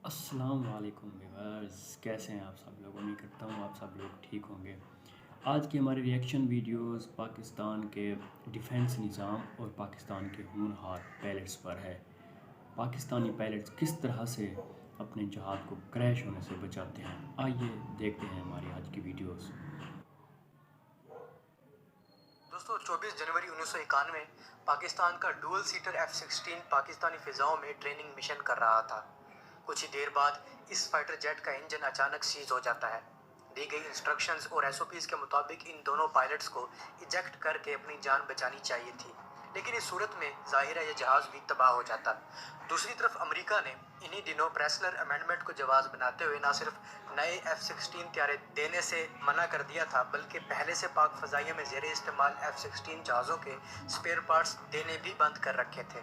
السلام علیکم ویورز، کیسے ہیں آپ سب لوگ؟ امید کرتا ہوں آپ سب لوگ ٹھیک ہوں گے۔ آج کی ہماری ریئیکشن ویڈیوز پاکستان کے ڈیفنس نظام اور پاکستان کے ہونہار پائلٹس پر ہے۔ پاکستانی پائلٹس کس طرح سے اپنے جہاز کو کریش ہونے سے بچاتے ہیں، آئیے دیکھتے ہیں ہماری آج کی ویڈیوز۔ دوستو 24 جنوری 1991 پاکستان کا ڈوئل سیٹر F-16 پاکستانی فضاؤں میں ٹریننگ مشن کر رہا تھا۔ کچھ ہی دیر بعد اس فائٹر جیٹ کا انجن اچانک سیز ہو جاتا ہے۔ دی گئی انسٹرکشنز اور SOPs کے مطابق ان دونوں پائلٹس کو ایجیکٹ کر کے اپنی جان بچانی چاہیے تھی، لیکن اس صورت میں ظاہر ہے یہ جہاز بھی تباہ ہو جاتا۔ دوسری طرف امریکہ نے انہی دنوں پریسلر امینڈمنٹ کو جواز بناتے ہوئے نہ صرف نئے F-16 طیارے دینے سے منع کر دیا تھا، بلکہ پہلے سے پاک فضائیہ میں زیر استعمال F-16 جہازوں کے سپیئر پارٹس دینے بھی بند کر رکھے تھے۔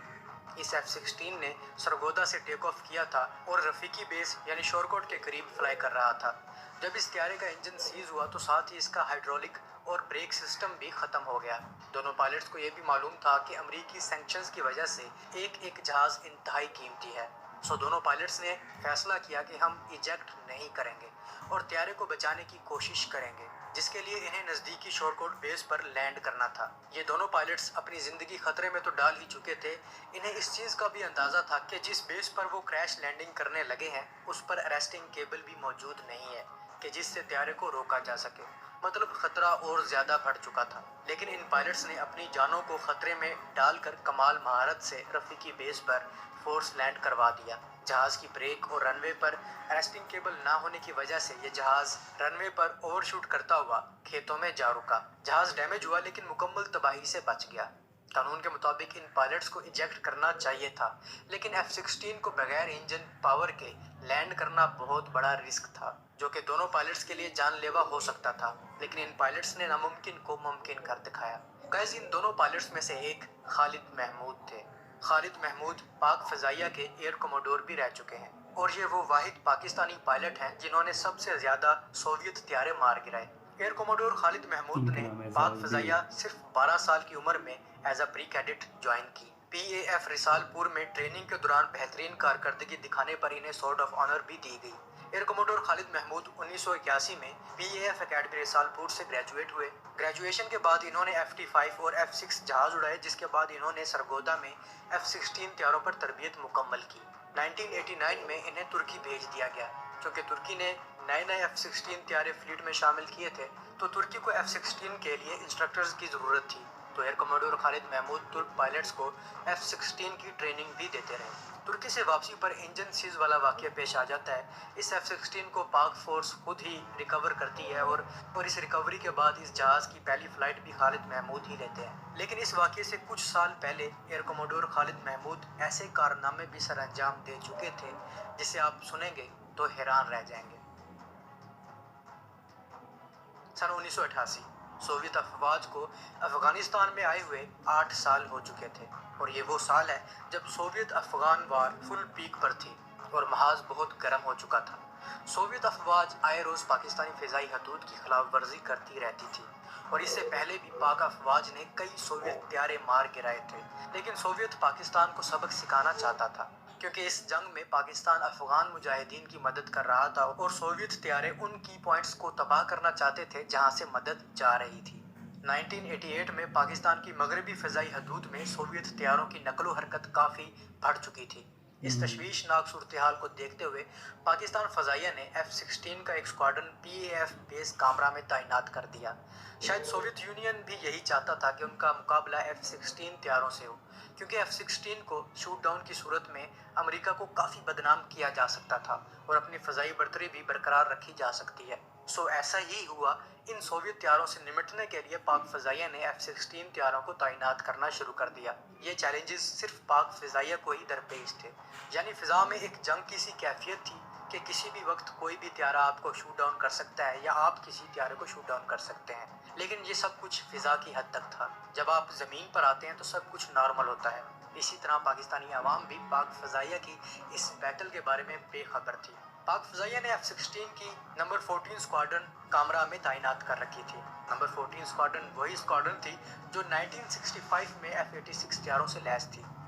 اس F-16 نے سرگودا سے ٹیک آف کیا تھا اور رفیقی بیس یعنی شورکوٹ کے قریب فلائی کر رہا تھا۔ جب اس طیارے کا انجن سیز ہوا تو ساتھ ہی اس کا ہائیڈرولک اور بریک سسٹم بھی ختم ہو گیا۔ دونوں پائلٹس کو یہ بھی معلوم تھا کہ امریکی سینکشنز کی وجہ سے ایک ایک جہاز انتہائی قیمتی ہے، سو دونوں پائلٹس نے فیصلہ کیا کہ ہم ایجیکٹ نہیں کریں گے اور طیارے کو بچانے کی کوشش کریں گے، جس کے لیے انہیں نزدیکی شورکوٹ بیس پر لینڈ کرنا تھا۔ یہ دونوں پائلٹس اپنی زندگی خطرے میں تو ڈال ہی چکے تھے، انہیں اس چیز کا بھی اندازہ تھا کہ جس بیس پر وہ کریش لینڈنگ کرنے لگے ہیں اس پر اریسٹنگ کیبل بھی موجود نہیں ہے کہ جس سے طیارے کو روکا جا سکے، مطلب خطرہ اور زیادہ بڑھ چکا تھا۔ لیکن ان پائلٹس نے اپنی جانوں کو خطرے میں ڈال کر کمال مہارت سے رفیقی بیس پر فورس لینڈ کروا دیا۔ جہاز کی بریک اور رن وے پر اریسٹنگ کیبل نہ ہونے کی وجہ سے یہ جہاز رن وے پر اوور شوٹ کرتا ہوا کھیتوں میں جا رکا۔ جہاز ڈیمیج ہوا لیکن مکمل تباہی سے بچ گیا۔ قانون کے مطابق ان پائلٹس کو ایجیکٹ کرنا چاہیے تھا، لیکن F-16 کو بغیر انجن پاور کے لینڈ کرنا بہت بڑا رسک تھا، جو کہ دونوں پائلٹس کے لیے جان لیوا ہو سکتا تھا، لیکن ان پائلٹس نے ناممکن کو ممکن کر دکھایا۔ گائز، ان دونوں پائلٹس میں سے ایک خالد محمود تھے۔ خالد محمود پاک فضائیہ کے ایئر کموڈور بھی رہ چکے ہیں اور یہ وہ واحد پاکستانی پائلٹ ہیں جنہوں نے سب سے زیادہ سوویت طیارے مار گرائے۔ ایئر کموڈور خالد محمود ان کا نے نام پاک اعزاز بھی فضائیہ ہے۔ صرف 12 سال کی عمر میں as a pre cadet join کی۔ PAF رسال پور میں ٹریننگ کے دوران بہترین کارکردگی دکھانے پر انہیں سورڈ آف آنر بھی دی گئی۔ ایئر کموڈور خالد محمود 1981 میں PAF اکیڈمی رسال پور سے گریجویٹ ہوئے۔ گریجویشن کے بعد انہوں نے FT-5 اور F-6 جہاز اڑائے، جس کے بعد انہوں نے سرگودا میں F-16 طیاروں پر تربیت مکمل کی۔ 1989 میں انہیں ترکی بھیج دیا گیا۔ چونکہ ترکی نے نئے F-16 طیارے فلیٹ میں شامل کیے تھے تو ترکی کو F-16 کے لیے انسٹرکٹرز کی ضرورت تھی، تو ایئر کموڈور خالد محمود ترک پائلٹس کو F-16 کی ٹریننگ بھی دیتے رہے۔ ترکی سے واپسی پر انجن سیز والا واقعہ پیش آ جاتا ہے۔ اس F-16 کو پاک فورس خود ہی ریکور کرتی ہے اور اس ریکوری کے بعد اس جہاز کی پہلی فلائٹ بھی خالد محمود ہی لیتے ہیں۔ لیکن اس واقعے سے کچھ سال پہلے ایئر کموڈور خالد محمود ایسے کارنامے بھی سر انجام دے چکے تھے جسے آپ سنیں گے تو حیران رہ جائیں گے۔ سن 1988 سوویت افواج کو افغانستان میں آئے ہوئے 8 سال ہو چکے تھے، اور یہ وہ سال ہے جب سوویت افغان وار فل پیک پر تھی اور محاذ بہت گرم ہو چکا تھا۔ سوویت افواج آئے روز پاکستانی فضائی حدود کی خلاف ورزی کرتی رہتی تھی، اور اس سے پہلے بھی پاک افواج نے کئی سوویت طیارے مار گرائے تھے، لیکن سوویت پاکستان کو سبق سکھانا چاہتا تھا، کیونکہ اس جنگ میں پاکستان افغان مجاہدین کی مدد کر رہا تھا اور سوویت طیارے ان کی پوائنٹس کو تباہ کرنا چاہتے تھے جہاں سے مدد جا رہی تھی۔ 1988 میں پاکستان کی مغربی فضائی حدود میں سوویت طیاروں کی نقل و حرکت کافی بڑھ چکی تھی۔ اس تشویشناک صورتحال کو دیکھتے ہوئے پاکستان فضائیہ نے F-16 کا ایک اسکواڈرن PAF بیس کامرا میں تعینات کر دیا۔ شاید سوویت یونین بھی یہی چاہتا تھا کہ ان کا مقابلہ F-16 طیاروں سے ہو، کیونکہ F-16 کو شوٹ ڈاؤن کی صورت میں امریکہ کو کافی بدنام کیا جا سکتا تھا اور اپنی فضائی برتری بھی برقرار رکھی جا سکتی ہے۔ سو ایسا ہی ہوا۔ ان سوویت طیاروں سے نمٹنے کے لیے پاک فضائیہ نے F-16 طیاروں کو تعینات کرنا شروع کر دیا۔ یہ چیلنجز صرف پاک فضائیہ کو ہی درپیش تھے، یعنی فضا میں ایک جنگ کی سی کیفیت تھی کہ کسی بھی وقت کوئی بھی طیارہ آپ کو شوٹ ڈاؤن کر سکتا ہے یا آپ کسی طیارے کو شوٹ ڈاؤن کر سکتے ہیں، لیکن یہ سب کچھ فضا کی حد تک تھا۔ جب آپ زمین پر آتے ہیں تو سب کچھ نارمل ہوتا ہے۔ اسی طرح پاکستانی عوام بھی پاک فضائیہ کی اس بیٹل کے بارے میں بے خبر تھی۔ پاک فضائیہ نے F-16 کی نمبر 14 اسکواڈرن کامرا میں تعینات کر رکھی تھی۔ نمبر 14 اسکواڈرن وہی اسکواڈرن تھی جو 1965 میں F-86 طیاروں سے لیس تھی۔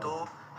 2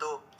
2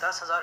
10,000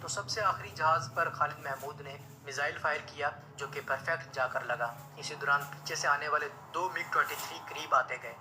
تو سب سے آخری جہاز پر خالد محمود نے میزائل فائر کیا جو کہ پرفیکٹ جا کر لگا۔ اسی دوران پیچھے سے آنے والے 2 MiG 23 قریب آتے گئے،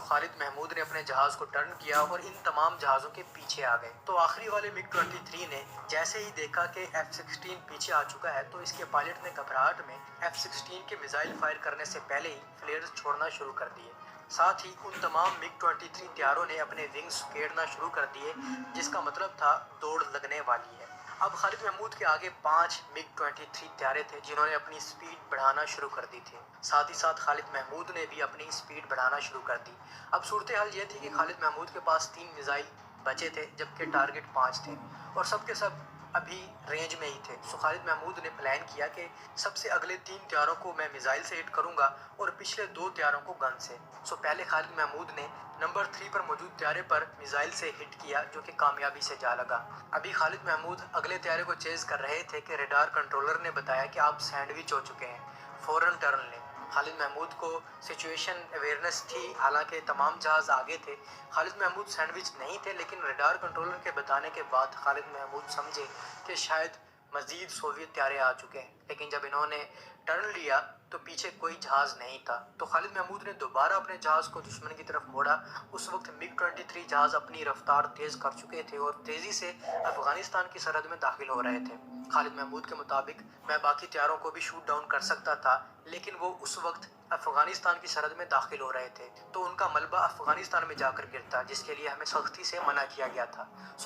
خالد محمود نے اپنے جہاز کو ٹرن کیا اور ان تمام جہازوں کے پیچھے آ گئے۔ تو آخری والے MiG 23 نے جیسے ہی دیکھا کہ F-16 پیچھے آ چکا ہے تو اس کے پائلٹ نے گھبراہٹ میں F-16 کے میزائل فائر کرنے سے پہلے ہی فلیئرز چھوڑنا شروع کر دیے۔ ساتھ ہی ان تمام MiG 23 طیاروں نے اپنے ونگز سکیڑنا شروع کر دیے، جس کا مطلب تھا دوڑ لگنے والی ہے۔ اب خالد محمود کے آگے 5 MiG 23 طیارے تھے جنہوں نے اپنی سپیڈ بڑھانا شروع کر دی تھی۔ ساتھ ہی ساتھ خالد محمود نے بھی اپنی سپیڈ بڑھانا شروع کر دی۔ اب صورتحال یہ تھی کہ خالد محمود کے پاس 3 میزائل بچے تھے جبکہ ٹارگٹ 5 تھے اور سب کے سب ابھی رینج میں ہی تھے۔ خالد محمود نے پلان کیا کہ سب سے اگلے 3 طیاروں کو میں میزائل سے ہٹ کروں گا اور پچھلے 2 طیاروں کو گن سے۔ پہلے خالد محمود نے نمبر 3 پر موجود طیارے پر میزائل سے ہٹ کیا جو کہ کامیابی سے جا لگا۔ ابھی خالد محمود اگلے طیارے کو چیز کر رہے تھے کہ ریڈار کنٹرولر نے بتایا کہ آپ سینڈوچ ہو چکے ہیں، فوراً ٹرن لیں۔ خالد محمود کو سچویشن اویئرنیس تھی، حالانکہ تمام جہاز آگے تھے۔ خالد محمود سینڈوچ نہیں تھے، لیکن ریڈار کنٹرولر کے بتانے کے بعد خالد محمود سمجھے کہ شاید مزید سوویت طیارے آ چکے ہیں، لیکن جب انہوں نے ٹرن لیا تو پیچھے کوئی جہاز نہیں تھا۔ تو خالد محمود نے دوبارہ اپنے جہاز کو دشمن کی طرف موڑا۔ اس وقت MiG 23 جہاز اپنی رفتار تیز کر چکے تھے اور تیزی سے افغانستان کی سرحد میں داخل ہو رہے تھے۔ خالد محمود کے مطابق میں باقی طیاروں کو بھی شوٹ ڈاؤن کر سکتا تھا، لیکن وہ اس وقت افغانستان کی سرحد میں داخل ہو رہے تھے تو ان کا ملبہ افغانستان میں جا کر گرتا، جس کے لیے ہمیں سختی سے منع کیا گیا تھا۔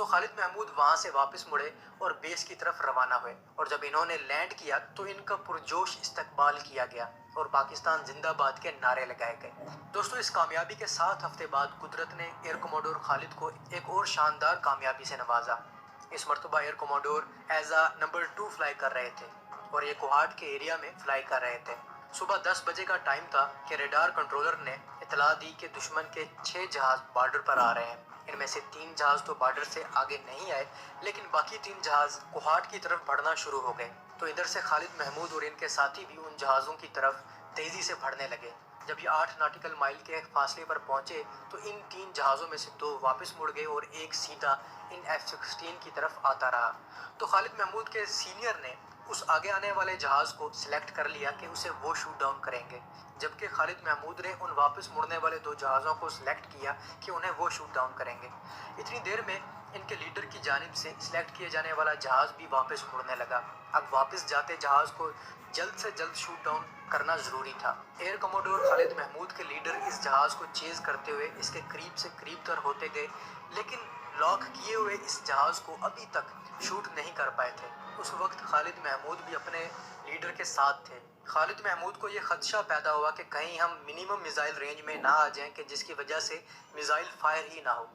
خالد محمود وہاں سے واپس مڑے اور بیس کی طرف روانہ ہوئے، اور جب انہوں نے لینڈ کیا تو ان کا پرجوش استقبال کیا گیا اور پاکستان زندہ باد کے نعرے لگائے گئے۔ دوستو، اس کامیابی کے 7 ہفتے بعد قدرت نے ایئر کموڈور خالد کو ایک اور شاندار کامیابی سے نوازا۔ اس مرتبہ air commodore as number 2 fly کر رہے تھے اور یہ کوہاٹ کے ایریا میں فلائی کر رہے تھے۔ صبح 10 بجے کا ٹائم تھا کہ ریڈار کنٹرولر نے اطلاع دی کہ دشمن کے 6 جہاز بارڈر پر آ رہے ہیں۔ ان میں سے 3 جہاز تو بارڈر سے آگے نہیں آئے، لیکن باقی 3 جہاز کوہاٹ کی طرف بڑھنا شروع ہو گئے۔ تو ادھر سے خالد محمود اور ان کے ساتھی بھی ان جہازوں کی طرف تیزی سے بڑھنے لگے۔ جب یہ 8 ناٹیکل مائل کے فاصلے پر پہنچے تو ان 3 جہازوں میں سے 2 واپس مڑ گئے اور ایک سیدھا ان F-16 کی طرف آتا رہا۔ تو خالد محمود کے سینئر نے اس آگے آنے والے جہاز کو سلیکٹ کر لیا کہ اسے وہ شوٹ ڈاؤن کریں گے، جبکہ خالد محمود نے ان واپس مڑنے والے 2 جہازوں کو سلیکٹ کیا کہ انہیں وہ شوٹ ڈاؤن کریں گے۔ اتنی دیر میں ان کے لیڈر کی جانب سے سلیکٹ کیے جانے والا جہاز بھی واپس مڑنے لگا۔ اب واپس جاتے جہاز کو جلد سے جلد شوٹ ڈاؤن کرنا ضروری تھا۔ ایئر کموڈور خالد محمود کے لیڈر اس جہاز کو چیز کرتے ہوئے اس کے قریب سے قریب تر ہوتے گئے، لیکن لاک کیے ہوئے اس جہاز کو ابھی تک شوٹ نہیں کر پائے تھے۔ اس وقت خالد محمود بھی اپنے لیڈر کے ساتھ تھے۔ خالد محمود کو یہ خدشہ پیدا ہوا کہ کہیں ہم منیمم میزائل رینج میں نہ آ جائیں کہ جس کی وجہ سے میزائل فائر ہی نہ ہو،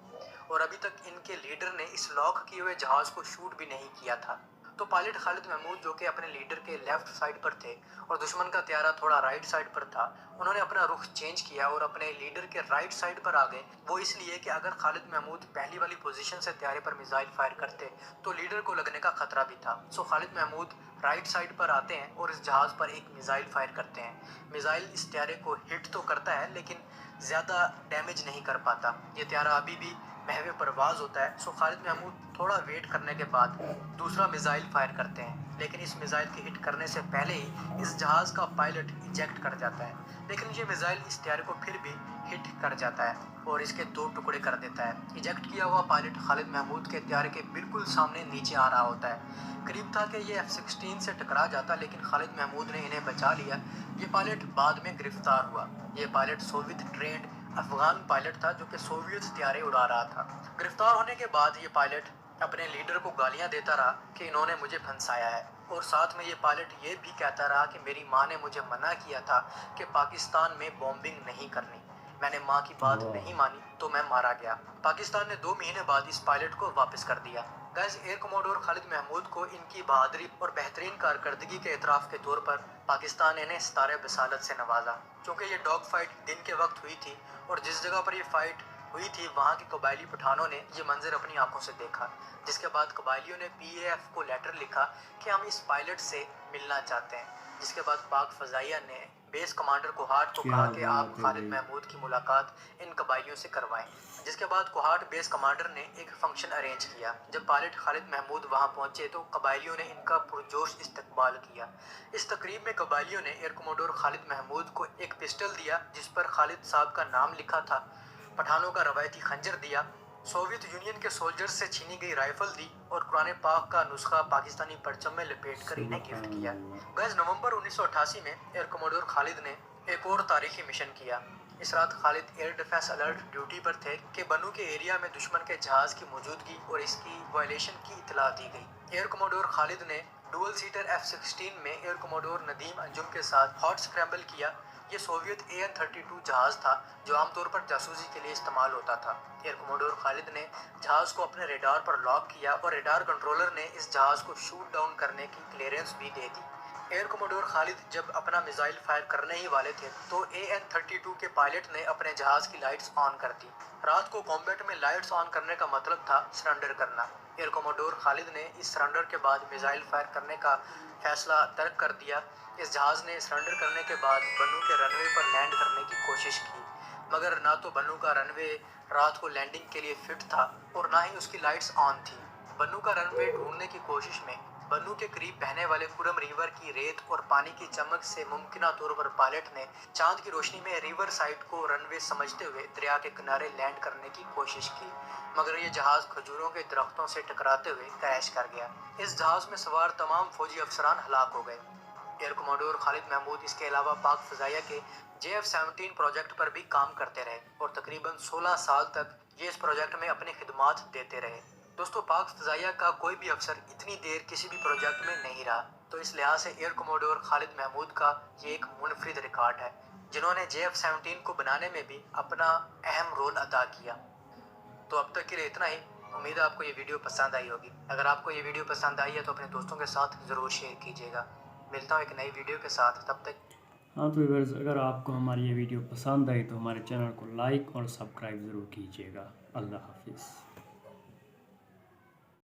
اور ابھی تک ان کے لیڈر نے اس لاک کیے ہوئے جہاز کو شوٹ بھی نہیں کیا تھا۔ تو پائلٹ خالد محمود جو کہ اپنے لیڈر کے لیفٹ سائڈ پر تھے اور دشمن کا طیارہ تھوڑا رائٹ سائڈ پر تھا، انہوں نے اپنا رخ چینج کیا اور اپنے لیڈر کے رائٹ سائڈ پر آ گئے۔ وہ اس لیے کہ اگر خالد محمود پہلی والی پوزیشن سے طیارے پر میزائل فائر کرتے تو لیڈر کو لگنے کا خطرہ بھی تھا۔ خالد محمود رائٹ سائڈ پر آتے ہیں اور اس جہاز پر ایک میزائل فائر کرتے ہیں۔ میزائل اس طیارے کو ہٹ تو کرتا ہے لیکن زیادہ ڈیمیج نہیں کر پاتا۔ یہ طیارہ ابھی بھی محو پرواز ہوتا ہے۔ خالد محمود تھوڑا ویٹ کرنے کے بعد دوسرا میزائل فائر کرتے ہیں، لیکن اس میزائل کے ہٹ کرنے سے پہلے ہی اس جہاز کا پائلٹ ایجیکٹ کر جاتا ہے، لیکن یہ میزائل اس طیارے کو پھر بھی ہٹ کر جاتا ہے اور اس کے 2 ٹکڑے کر دیتا ہے۔ ایجیکٹ کیا ہوا پائلٹ خالد محمود کے طیارے کے بالکل سامنے نیچے آ رہا ہوتا ہے۔ قریب تھا کہ یہ F-16 سے ٹکرا جاتا، لیکن خالد محمود نے انہیں بچا لیا۔ یہ پائلٹ بعد میں گرفتار ہوا۔ یہ pilot Soviet trained Afghan pilot تھا جو کہ سوویت طیارے اڑا رہا تھا۔ گرفتار ہونے کے بعد یہ پائلٹ اپنے لیڈر کو گالیاں دیتا رہا کہ انہوں نے مجھے پھنسایا ہے، اور ساتھ میں یہ پائلٹ یہ بھی کہتا رہا کہ میری ماں نے مجھے منع کیا تھا کہ پاکستان میں بومبنگ نہیں کرنی، میں نے ماں کی بات نہیں مانی تو میں مارا گیا۔ پاکستان نے 2 مہینے بعد اس پائلٹ کو واپس کر دیا۔ ایئر کموڈور خالد محمود کو ان کی بہادری اور بہترین کارکردگی کے اعتراف کے طور پر پاکستان نے انہیں ستارہ بسالت سے نوازا۔ چونکہ یہ ڈاگ فائٹ دن کے وقت ہوئی تھی اور جس جگہ پر یہ فائٹ ہوئی تھی وہاں کے قبائلی پٹھانوں نے یہ منظر اپنی آنکھوں سے دیکھا، جس کے بعد قبائلیوں نے PAF کو لیٹر لکھا کہ ہم اس پائلٹ سے ملنا چاہتے ہیں۔ جس کے بعد پاک فضائیہ نے بیس کمانڈر کوہاٹ کو کیا کہا کہ آپ بات ہے خالد بھائی. محمود کی ملاقات ان قبائلیوں سے کروائیں، جس کے بعد کوہاٹ بیس کمانڈر نے ایک فنکشن ارینج کیا۔ جب پائلٹ خالد محمود وہاں پہنچے تو قبائلیوں نے ان کا پرجوش استقبال کیا۔ اس تقریب میں قبائلیوں نے ایئر کموڈور خالد محمود کو ایک پسٹل دیا جس پر خالد صاحب کا نام لکھا تھا، پٹھانوں کا روایتی خنجر دیا، سوویت یونین کے سولجرز سے چھینی گئی رائفل دی اور قرآن پاک کا نسخہ پاکستانی پرچم میں لپیٹ کر انہیں گفٹ سبحان کیا۔ اللہ. گز نومبر 1988 میں ایئر کموڈور خالد نے ایک اور تاریخی مشن کیا۔ اس رات خالد ایئر ڈیفنس الرٹ ڈیوٹی پر تھے کہ بنو کے ایریا میں دشمن کے جہاز کی موجودگی اور اس کی وائلیشن کی اطلاع دی گئی۔ ایئر کموڈور خالد نے ڈوئل سیٹر F-16 میں ایئر کموڈور ندیم انجم کے ساتھ ہاٹ سکریمبل کیا۔ یہ سوویت AN-32 جہاز تھا جو عام طور پر جاسوسی کے لیے استعمال ہوتا تھا۔ ایئر کموڈور خالد نے جہاز کو اپنے ریڈار پر لاک کیا اور ریڈار کنٹرولر نے اس جہاز کو شوٹ ڈاؤن کرنے کی کلیئرنس بھی دے دی۔ ایئر کموڈور خالد جب اپنا میزائل فائر کرنے ہی والے تھے تو AN-32 کے پائلٹ نے اپنے جہاز کی لائٹس آن کر دی۔ رات کو کامبیٹ میں لائٹس آن کرنے کا مطلب تھا سرنڈر کرنا۔ ایئر کموڈور خالد نے اس سرنڈر کے بعد میزائل فائر کرنے کا فیصلہ ترک کر دیا۔ اس جہاز نے سرنڈر کرنے کے بعد بنو کے رن وے پر لینڈ کرنے کی کوشش کی، مگر نہ تو بنو کا رن وے رات کو لینڈنگ کے لیے فٹ تھا اور نہ ہی اس کی لائٹس آن تھیں۔ بنو کا رن وے ڈھونڈنے کی کوشش میں بنو کے قریب بہنے والے خرم ریور کی ریت اور پانی کی چمک سے ممکنہ طور پر پائلٹ نے چاند کی روشنی میں ریور سائٹ کو رن وے سمجھتے ہوئے دریا کے کنارے لینڈ کرنے کی کوشش کی، مگر یہ جہاز کھجوروں کے درختوں سے ٹکراتے ہوئے کریش کر گیا۔ اس جہاز میں سوار تمام فوجی افسران ہلاک ہو گئے۔ ایئر کموڈور خالد محمود اس کے علاوہ پاک فضائیہ کے JF-17 پروجیکٹ پر بھی کام کرتے رہے اور تقریباً 16 سال تک یہ اس پروجیکٹ میں اپنی خدمات دیتے رہے۔ دوستو، پاک فضائیہ کا کوئی بھی افسر اتنی دیر کسی بھی پروجیکٹ میں نہیں رہا، تو اس لحاظ سے ایئر کموڈور خالد محمود کا یہ ایک منفرد ریکارڈ ہے، جنہوں نے JF-17 کو بنانے میں بھی اپنا اہم رول ادا کیا۔ تو اب تک کے لیے اتنا ہی۔ امید ہے آپ کو یہ ویڈیو پسند آئی ہوگی۔ اگر آپ کو یہ ویڈیو پسند آئی ہے تو اپنے دوستوں کے ساتھ ضرور شیئر کیجیے گا۔ ملتا ہوں ایک نئی ویڈیو کے ساتھ، تب تک ہاں تو ویورز، اگر آپ کو ہماری یہ ویڈیو پسند آئی تو ہمارے چینل کو لائک اور سبسکرائب ضرور کیجیے گا۔ اللہ حافظ.